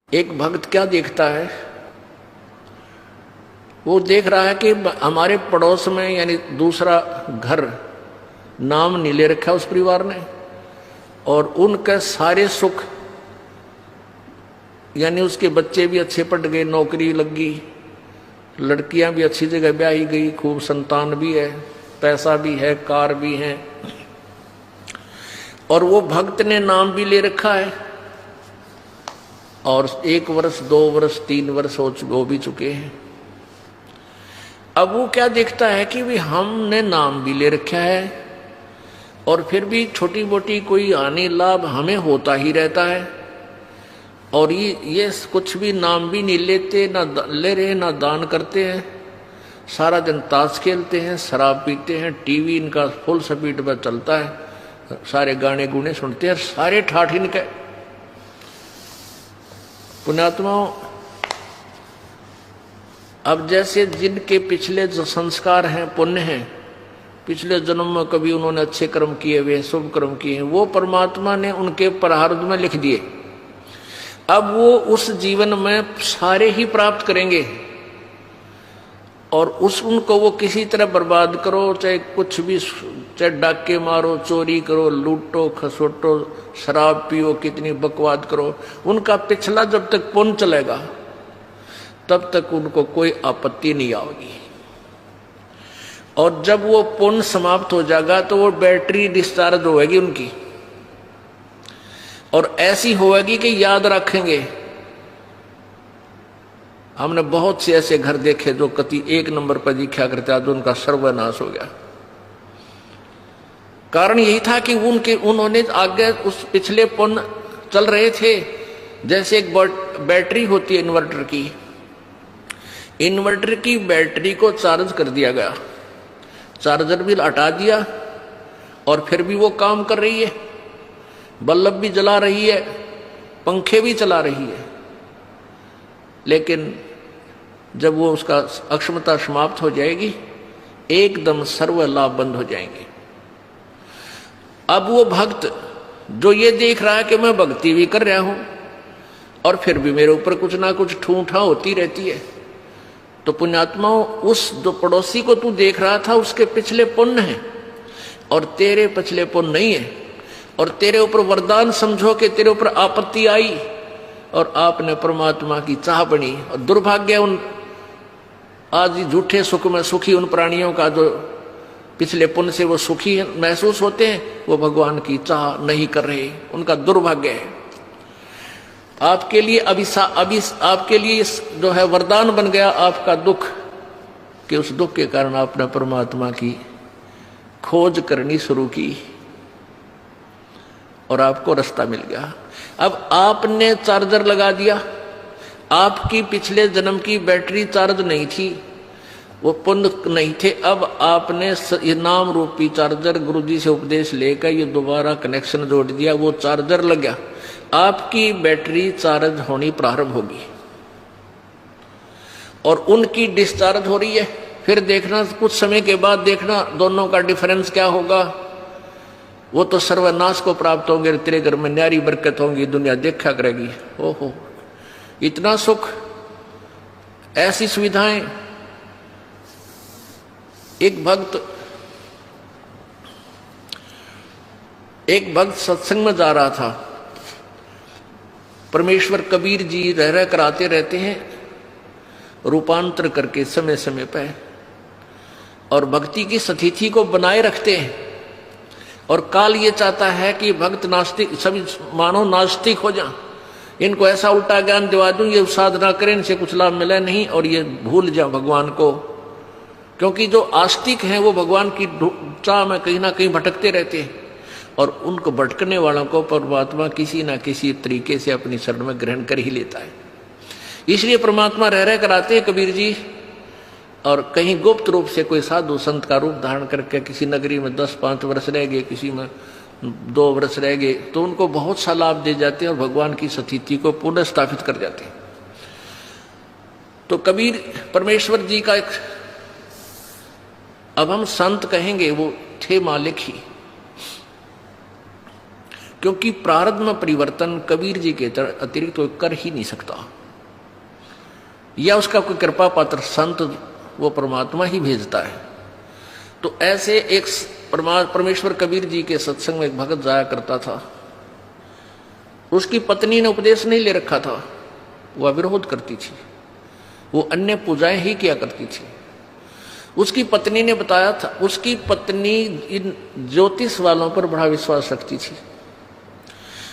एक भक्त क्या देखता है, वो देख रहा है कि हमारे पड़ोस में यानी दूसरा घर नाम नहीं ले रखा उस परिवार ने, और उनके सारे सुख यानी उसके बच्चे भी अच्छे पढ़ गए, नौकरी लग गई, लड़कियां भी अच्छी जगह ब्याही गई, खूब संतान भी है, पैसा भी है, कार भी है, और वो भक्त ने नाम भी ले रखा है और 1 वर्ष 2 वर्ष 3 वर्ष हो भी चुके हैं। अब वो क्या देखता है कि भी हमने नाम भी ले रखा है और फिर भी छोटी मोटी कोई हानि लाभ हमें होता ही रहता है, और ये कुछ भी नाम भी नहीं लेते, ना ले रहे ना दान करते हैं, सारा दिन ताश खेलते हैं, शराब पीते हैं, टीवी इनका फुल स्पीड पर चलता है, सारे गाने गुने सुनते हैं, सारे ठाठ इनके। पुण्यात्माओं, अब जैसे जिनके पिछले जो संस्कार हैं, पुण्य हैं, पिछले जन्म में कभी उन्होंने अच्छे कर्म किए हुए, शुभ कर्म किए हैं, वो परमात्मा ने उनके प्रारब्ध में लिख दिए। अब वो उस जीवन में सारे ही प्राप्त करेंगे, और उनको वो किसी तरह बर्बाद करो, चाहे कुछ भी, चाहे डाके मारो, चोरी करो, लूटो खसोटो, शराब पियो, कितनी बकवाद करो, उनका पिछला जब तक पुण्य चलेगा तब तक उनको कोई आपत्ति नहीं आएगी। और जब वो पुण्य समाप्त हो जाएगा तो वो बैटरी डिस्चार्ज होगी उनकी, और ऐसी होगी कि याद रखेंगे। हमने बहुत से ऐसे घर देखे जो कति 1 नंबर पर दिखा करते, आज उनका सर्वनाश हो गया। कारण यही था कि उन्होंने आगे उस पिछले पुण्य चल रहे थे। जैसे एक बैटरी होती है इन्वर्टर की, इन्वर्टर की बैटरी को चार्ज कर दिया गया, चार्जर भी हटा दिया और फिर भी वो काम कर रही है, बल्ब भी जला रही है, पंखे भी चला रही है, लेकिन जब वो उसका अक्षमता समाप्त हो जाएगी एकदम सर्व लाभ बंद हो जाएंगे। अब वो भक्त जो ये देख रहा है कि मैं भक्ति भी कर रहा हूं और फिर भी मेरे ऊपर कुछ ना कुछ ठूठा होती रहती है, तो पुण्यात्माओं, उस जो पड़ोसी को तू देख रहा था उसके पिछले पुण्य हैं और तेरे पिछले पुण्य नहीं है, और तेरे ऊपर वरदान समझो कि तेरे ऊपर आपत्ति आई और आपने परमात्मा की चाह बनी। और दुर्भाग्य उन आज झूठे सुख में सुखी उन प्राणियों का जो पिछले पुण्य से वो सुखी महसूस होते हैं, वो भगवान की चाह नहीं कर रहे, उनका दुर्भाग्य है। आपके लिए आपके लिए जो है वरदान बन गया आपका दुख, कि उस दुख के कारण आपने परमात्मा की खोज करनी शुरू की और आपको रास्ता मिल गया। अब आपने चार्जर लगा दिया, आपकी पिछले जन्म की बैटरी चार्ज नहीं थी, वो पुण्य नहीं थे, अब आपने ये नाम रूपी चार्जर गुरुजी से उपदेश लेकर ये दोबारा कनेक्शन जोड़ दिया, वो चार्जर लग गया, आपकी बैटरी चार्ज होनी प्रारंभ होगी और उनकी डिस्चार्ज हो रही है। फिर देखना कुछ समय के बाद देखना दोनों का डिफरेंस क्या होगा। वो तो सर्वनाश को प्राप्त होंगे, तेरे घर में न्यारी बरकत होंगी, दुनिया देखा करेगी। ओहो, इतना सुख, ऐसी सुविधाएं। एक भक्त सत्संग में जा रहा था, परमेश्वर कबीर जी रह कराते रहते हैं रूपांतर करके समय समय पर, और भक्ति की स्थिति को बनाए रखते हैं। और काल ये चाहता है कि भक्त नास्तिक, सभी मानो नास्तिक हो जाएं, इनको ऐसा उल्टा ज्ञान दिवा दूं, ये साधना करें, इनसे कुछ लाभ मिले नहीं, और ये भूल जाए भगवान को। क्योंकि जो आस्तिक हैं वो भगवान की चाह में कहीं ना कहीं भटकते रहते हैं, और उनको भटकने वालों को परमात्मा किसी ना किसी तरीके से अपनी शरण में ग्रहण कर ही लेता है। इसलिए परमात्मा रह कराते हैं कबीर जी, और कहीं गुप्त रूप से कोई साधु संत का रूप धारण करके किसी नगरी में 10-5 वर्ष रह गए, किसी में 2 वर्ष रह गए, तो उनको बहुत सा लाभ दे जाते हैं और भगवान की स्थिति को पुनः स्थापित कर जाते हैं। तो कबीर परमेश्वर जी का एक, अब हम संत कहेंगे, वो थे मालिक ही, क्योंकि प्रारब्ध में परिवर्तन कबीर जी के अतिरिक्त कोई कर ही नहीं सकता, या उसका कोई कृपा पात्र संत वो परमात्मा ही भेजता है। तो ऐसे एक परमेश्वर कबीर जी के सत्संग में एक भगत जाया करता था। उसकी पत्नी ने उपदेश नहीं ले रखा था, वह विरोध करती थी, वो अन्य पूजाएं ही किया करती थी। उसकी पत्नी ने बताया था, उसकी पत्नी इन ज्योतिष वालों पर बड़ा विश्वास रखती थी।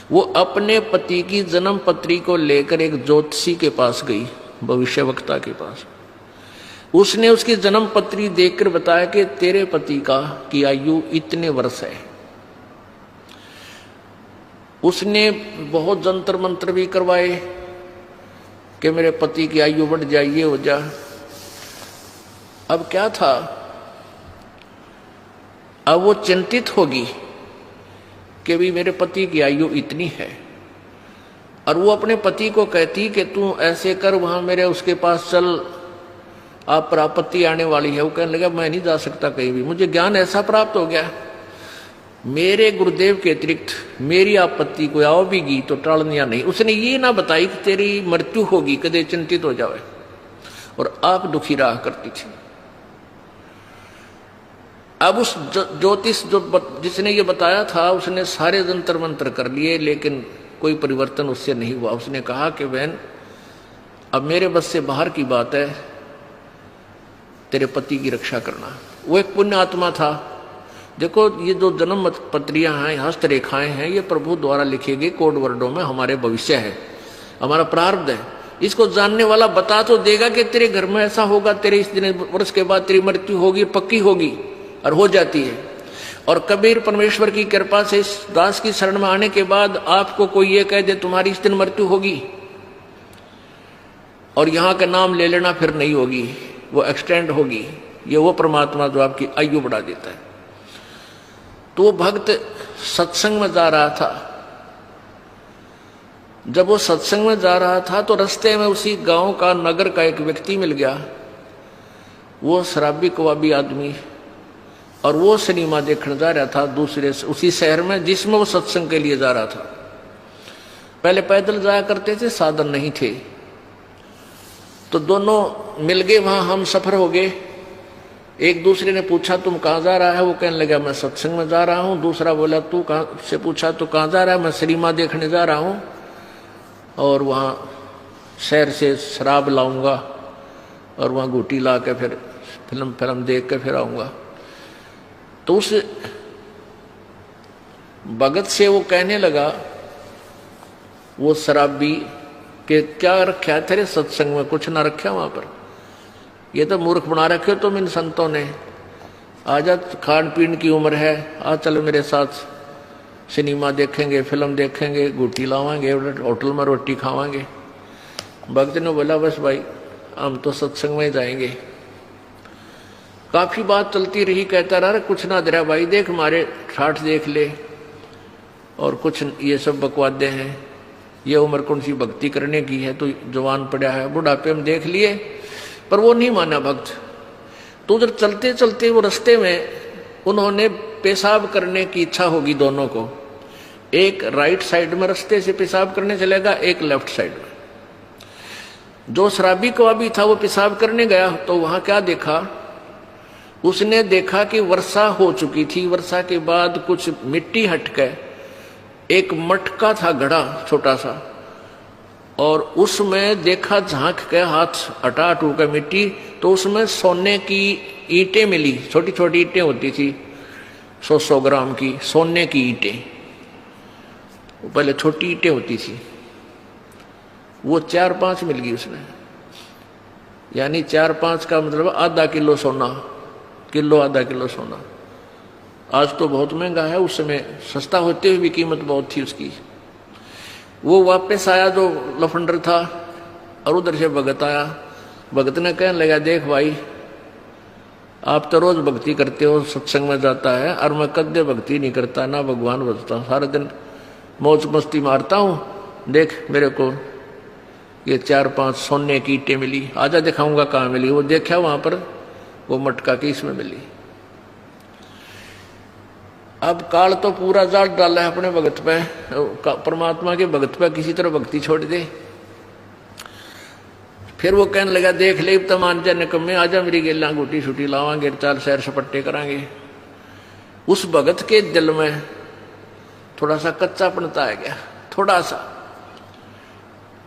वो अपने पति की जन्म पत्री को लेकर एक ज्योतिषी के पास गई, भविष्यवक्ता के पास। उसने उसकी जन्म पत्री देखकर बताया कि तेरे पति की आयु इतने वर्ष है। उसने बहुत जंतर मंत्र भी करवाए कि मेरे पति की आयु बढ़ जाए, ये हो जाए। अब क्या था, अब वो चिंतित होगी कि भी मेरे पति की आयु इतनी है, और वो अपने पति को कहती कि तू ऐसे कर, वहां मेरे उसके पास चल, आप पर आपत्ति आने वाली है। वो कहने लगा मैं नहीं जा सकता कहीं भी, मुझे ज्ञान ऐसा प्राप्त हो गया, मेरे गुरुदेव के अतिरिक्त मेरी आपत्ति कोई आओ भी गी तो टालनिया नहीं। उसने ये ना बताई कि तेरी मृत्यु होगी, कदे चिंतित हो जावे, और आप दुखी रहा करती थी। अब उस ज्योतिष जिसने ये बताया था, उसने सारे जंतर मंत्र कर लिए, लेकिन कोई परिवर्तन उससे नहीं हुआ। उसने कहा कि बहन अब मेरे बस से बाहर की बात है, तेरे पति की रक्षा करना। वो एक पुण्य आत्मा था। देखो ये जो जन्म पत्रियां हैं, हस्तरेखाएं हैं, ये प्रभु द्वारा लिखे गए कोड वर्डों में हमारे भविष्य है, हमारा प्रारब्ध है। इसको जानने वाला बता तो देगा कि तेरे घर में ऐसा होगा, तेरे इस दिन वर्ष के बाद तेरी मृत्यु होगी, पक्की होगी, और हो जाती है। और कबीर परमेश्वर की कृपा से इस दास की शरण में आने के बाद आपको कोई ये कह दे तुम्हारी इस दिन मृत्यु होगी, और यहां का नाम ले लेना फिर नहीं होगी, वो एक्सटेंड होगी। ये वो परमात्मा जो आपकी आयु बढ़ा देता है। तो वो भक्त सत्संग में जा रहा था। जब वो सत्संग में जा रहा था तो रास्ते में उसी गांव का, नगर का एक व्यक्ति मिल गया। वो शराबी कबाबी आदमी, और वो सिनेमा देखने जा रहा था दूसरे उसी शहर में जिसमें वो सत्संग के लिए जा रहा था। पहले पैदल जाया करते थे, साधन नहीं थे, तो दोनों मिल गए, वहां हम सफर हो गए। एक दूसरे ने पूछा तुम कहाँ जा रहा है, वो कहने लगा मैं सत्संग में जा रहा हूँ। दूसरा बोला तू कहाँ से, पूछा तो कहाँ जा रहा है, मैं सिनेमा देखने जा रहा हूँ, और वहाँ शहर से शराब लाऊंगा, और वहाँ घूटी ला के फिर फिल्म देख के फिर आऊँगा। तो उस भगत से वो कहने लगा, वो शराबी, कि क्या रखा है तेरे सत्संग में, कुछ ना रखा वहाँ पर, ये तो मूर्ख बना रखे हो तुम इन संतों ने। आजा, खान पीन की उम्र है, आ चल मेरे साथ, सिनेमा देखेंगे, फिल्म देखेंगे, घूटी लावांगे, होटल में रोटी खावांगे। भक्त ने बोला बस भाई हम तो सत्संग में जाएंगे। काफी बात चलती रही, कहता रहा कुछ ना दे भाई, देख हमारे ठाठ देख ले, और कुछ ये सब बकवादे हैं, ये उम्र कौन सी भक्ति करने की है, तो जवान पड़ा है, बुढ़ापे में देख लिए। पर वो नहीं माना भक्त। तो उधर चलते चलते वो रास्ते में उन्होंने पेशाब करने की इच्छा होगी दोनों को। एक राइट साइड में रास्ते से पेशाब करने चलेगा, एक लेफ्ट साइड में। जो शराबी कबाबी था वो पेशाब करने गया, तो वहां क्या देखा, उसने देखा कि वर्षा हो चुकी थी। वर्षा के बाद कुछ मिट्टी हटके एक मटका था, घड़ा छोटा सा, और उसमें देखा झांक के हाथ हटा हटू का मिट्टी, तो उसमें सोने की ईंटें मिली। छोटी छोटी ईंटें होती थी, 100-100 ग्राम की सोने की ईंटें, पहले छोटी ईंटें होती थी, वो 4-5 मिल गई उसमें। यानी 4-5 का मतलब आधा किलो सोना, किलो आधा किलो सोना। आज तो बहुत महंगा है, उस समय सस्ता होते हुए भी कीमत बहुत थी उसकी। वो वापस आया जो लफंडर था, और उधर से भगत आया। भगत ने कहने लगा देख भाई, आप तो रोज भक्ति करते हो, सत्संग में जाता है, और मैं कद्दे भक्ति नहीं करता, ना भगवान भजता, सारा दिन मौज मस्ती मारता हूँ। देख मेरे को ये 4-5 सोने की ईंटें मिली, आजा दिखाऊंगा कहाँ मिली। वो देखा वहां पर, वो मटका की इसमें मिली। अब काल तो पूरा जाल डाला है अपने भगत पे, परमात्मा के भगत पे किसी तरह भक्ति छोड़ दे। फिर वो कहने लगा देख ले तो मान जा निकम्मे, आजा मेरी गेला गुटी छुटी लावांगे, चाल सैर सपट्टे करांगे। उस भगत के दिल में थोड़ा सा कच्चापनता आ गया, थोड़ा सा।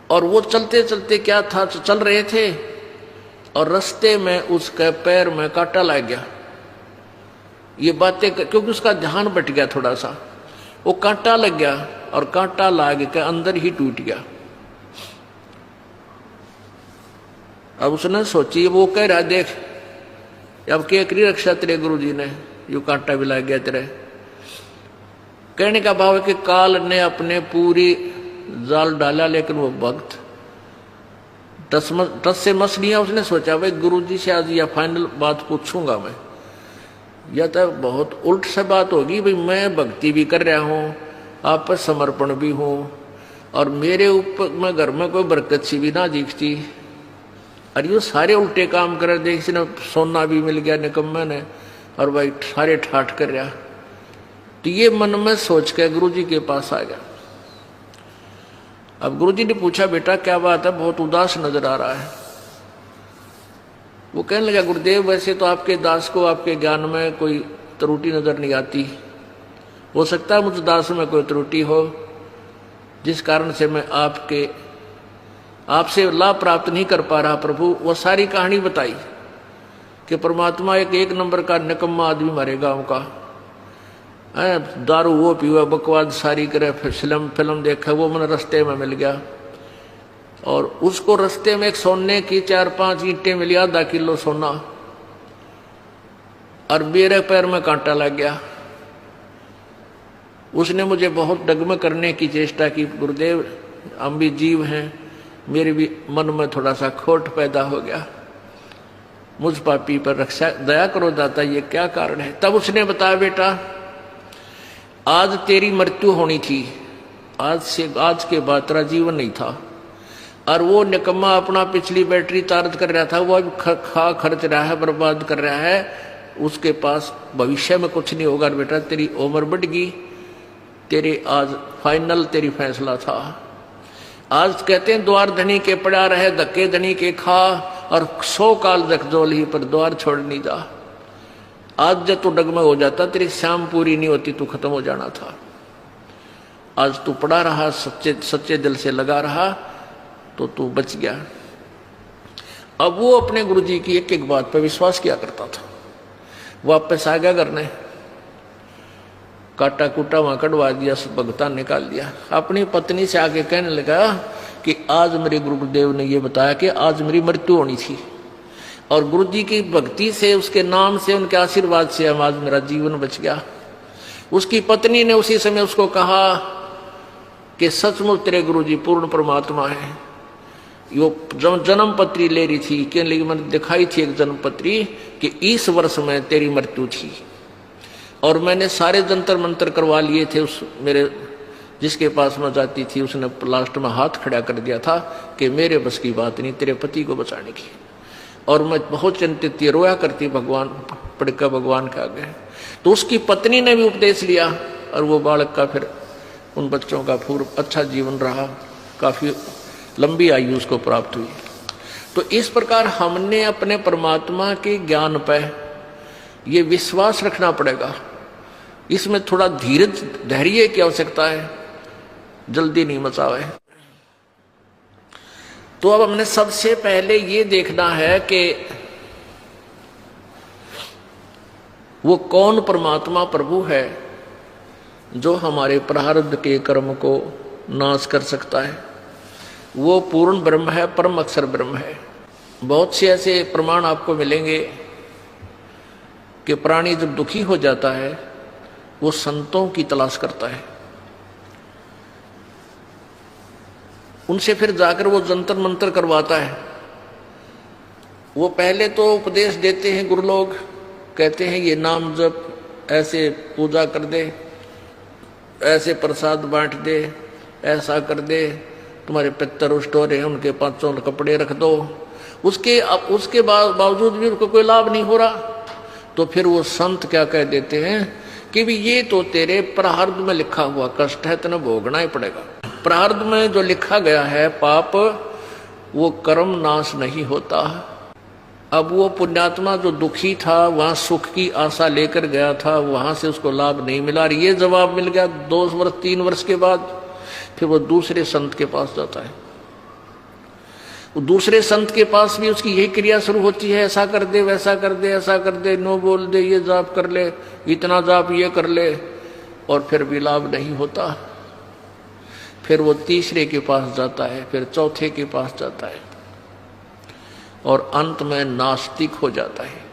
और वो चलते चलते क्या था, चल रहे थे और रास्ते में उसके पैर में कांटा लग गया। ये बातें क्योंकि उसका ध्यान बट गया थोड़ा सा, वो कांटा लग गया और कांटा लाग के अंदर ही टूट गया। अब उसने सोची, वो कह रहा देख अब क्या करी रक्षा तेरे गुरु जी ने, यू कांटा भी लग गया तेरे। कहने का भाव है कि काल ने अपने पूरी जाल डाला, लेकिन वो भक्त टस से मस लिया। उसने सोचा भाई गुरु जी से आज या फाइनल बात पूछूंगा मैं, या तो बहुत उल्ट से बात होगी भाई मैं भक्ति भी कर रहा हूँ, आप पर समर्पण भी हूँ और मेरे ऊपर मैं घर में कोई बरकत सी भी ना दिखती, और ये सारे उल्टे काम कर दे, किसी ने सोना भी मिल गया निकम्मे ने और भाई सारे ठाठ कर रहा। तो ये मन में सोच के गुरु जी के पास आ गया। अब गुरु जी ने पूछा बेटा क्या बात है, बहुत उदास नजर आ रहा है। वो कहने लगा गुरुदेव वैसे तो आपके दास को आपके ज्ञान में कोई त्रुटि नजर नहीं आती, हो सकता है मुझ दास में कोई त्रुटि हो जिस कारण से मैं आपसे लाभ प्राप्त नहीं कर पा रहा। प्रभु वो सारी कहानी बताई कि परमात्मा एक नंबर का निकम्मा आदमी हमारे गांव का है, दारू वो पीवा बकवाद सारी करे, फिल्म देखा, वो मैंने रास्ते में मिल गया और उसको रास्ते में एक सोने की 4-5 ईंटें मिली, आधा किलो सोना, और मेरे पैर में कांटा लग गया। उसने मुझे बहुत डगमग करने की चेष्टा की, गुरुदेव हम भी जीव हैं, मेरे भी मन में थोड़ा सा खोट पैदा हो गया, मुझ पापी पर रक्षा दया करो दाता, ये क्या कारण है। तब उसने बताया बेटा आज तेरी मृत्यु होनी थी, आज के बाद तेरा जीवन नहीं था, और वो निकम्मा अपना पिछली बैटरी चार्ज कर रहा था, वो अब खर्च रहा है, बर्बाद कर रहा है, उसके पास भविष्य में कुछ नहीं होगा। बेटा तेरी उम्र बढ़ गई, तेरे आज फाइनल तेरी फैसला था। आज कहते हैं द्वार धनी के पड़ा रहे, धक्के धनी के खा, और 100 काल जगजोल ही पर द्वार छोड़ नहीं जा। आज जब तू डगमग हो जाता, तेरी शाम पूरी नहीं होती, तू खत्म हो जाना था। आज तू पड़ा रहा, सच्चे दिल से लगा रहा, तो तू बच गया। अब वो अपने गुरुजी की एक एक बात पर विश्वास किया करता था। वापस आ गया करने, काटा कूटा वहां कटवा दिया, भगता निकाल दिया। अपनी पत्नी से आके कहने लगा कि आज मेरे गुरुदेव ने ये बताया कि आज मेरी मृत्यु होनी थी, और गुरु जी की भक्ति से, उसके नाम से, उनके आशीर्वाद से आज मेरा जीवन बच गया। उसकी पत्नी ने उसी समय उसको कहा कि सचमुच तेरे गुरु जी पूर्ण परमात्मा है। वो जन्म पत्री ले रही थी, कहने लगी मैंने दिखाई थी एक जन्म पत्री कि इस वर्ष में तेरी मृत्यु थी, और मैंने सारे जंतर मंत्र करवा लिए थे। उस मेरे जिसके पास मैं जाती थी उसने लास्ट में हाथ खड़ा कर दिया था कि मेरे बस की बात नहीं तेरे पति को बचाने की, और मैं बहुत चिंतित थी, रोया करती भगवान पड़का भगवान के आगे। तो उसकी पत्नी ने भी उपदेश लिया, और वो बालक का फिर उन बच्चों का पूर्व अच्छा जीवन रहा, काफी लंबी आयु उसको प्राप्त हुई। तो इस प्रकार हमने अपने परमात्मा के ज्ञान पर ये विश्वास रखना पड़ेगा। इसमें थोड़ा धीरज धैर्य की आवश्यकता है, जल्दी नहीं मचावे। तो अब हमने सबसे पहले ये देखना है कि वो कौन परमात्मा प्रभु है जो हमारे प्रारब्ध के कर्म को नाश कर सकता है। वो पूर्ण ब्रह्म है, परम अक्षर ब्रह्म है। बहुत से ऐसे प्रमाण आपको मिलेंगे कि प्राणी जब दुखी हो जाता है वो संतों की तलाश करता है, उनसे फिर जाकर वो जंतर मंतर करवाता है। वो पहले तो उपदेश देते हैं, गुरु लोग कहते हैं ये नाम जप, ऐसे पूजा कर दे, ऐसे प्रसाद बांट दे, ऐसा कर दे, तुम्हारे पितर रुष्ट हो रहे हैं उनके 5 कपड़े रख दो। उसके बावजूद भी उनको कोई लाभ नहीं हो रहा, तो फिर वो संत क्या कह देते हैं कि भी ये तो तेरे प्रारब्ध में लिखा हुआ कष्ट है, तेने भोगना ही पड़ेगा। प्रारब्ध में जो लिखा गया है पाप, वो कर्म नाश नहीं होता। अब वो पुण्यात्मा जो दुखी था, वहां सुख की आशा लेकर गया था, वहां से उसको लाभ नहीं मिला। ये जवाब मिल गया 2 वर्ष 3 वर्ष के बाद, फिर वो दूसरे संत के पास जाता है। वो दूसरे संत के पास भी उसकी यही क्रिया शुरू होती है, ऐसा कर दे, वैसा कर दे, ऐसा कर दे, नो बोल दे, ये जाप कर ले, इतना जाप ये कर ले, और फिर भी लाभ नहीं होता। फिर वो तीसरे के पास जाता है, फिर चौथे के पास जाता है, और अंत में नास्तिक हो जाता है।